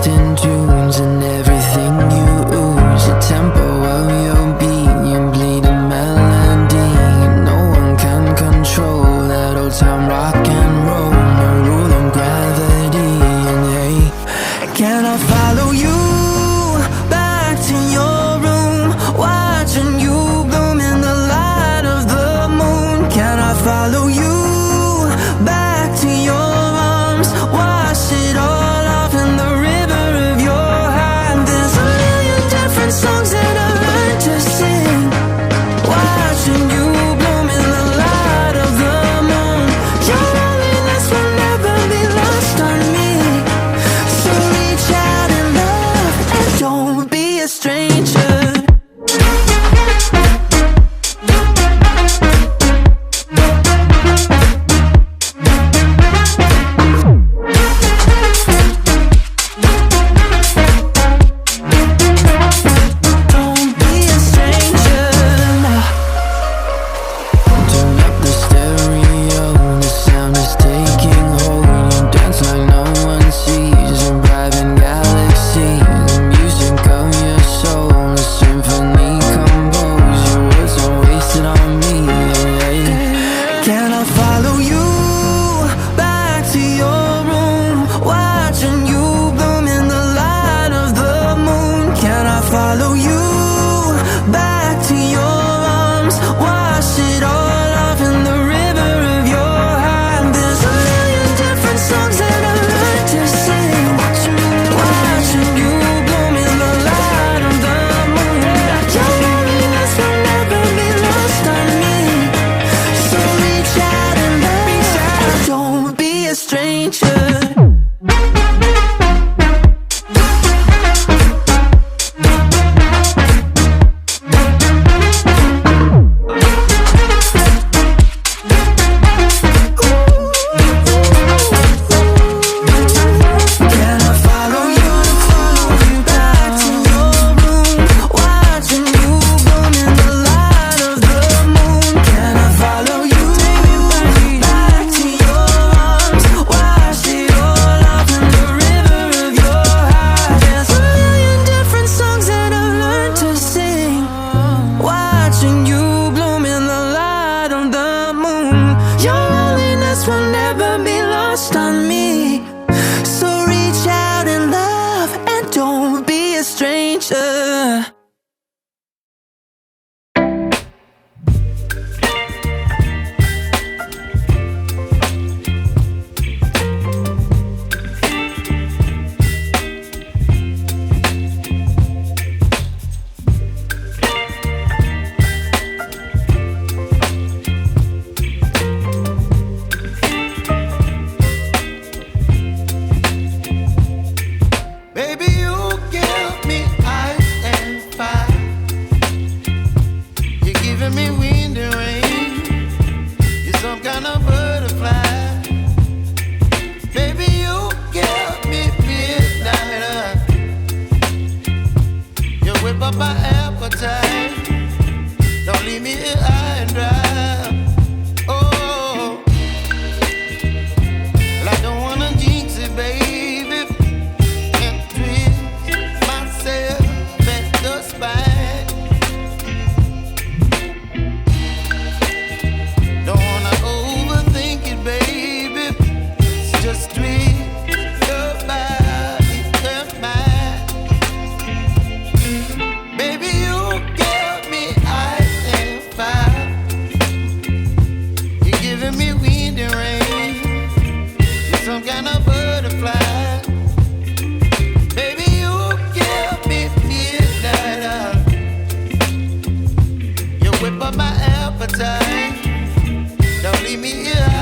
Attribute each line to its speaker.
Speaker 1: in tunes and everything you ooze. The tempo of your beat, you bleed a melody. No one can control that old time rock and roll. No rule of gravity. And hey, can I follow you back to your room, watching you bloom in the light of the moon? Can I follow you back to your arms, wash it all off in the river of your heart? There's a million different songs that I learned to sing, watching you bloom in the light of the moon. Your loneliness will never be lost on me, so reach out and love and don't be a stranger. Follow you back to your arms, wash it all off in the river of your heart. There's a million different songs that I learned to sing, watching you bloom in the light of the moon. Your loneliness will never be lost on me, so reach out and love, don't be a stranger. Will never be lost on me, so reach out and love and don't be a stranger.
Speaker 2: Up my appetite, don't leave me here high and dry. Oh, well, I don't wanna jinx it, baby, and twist myself at the spine. Don't wanna overthink it, baby, it's just twist your body and mine. Baby, you give me ice and fire. You're giving me wind and rain. You're some kind of butterfly. Baby, you give me midnight. You whip up my appetite. Don't leave me here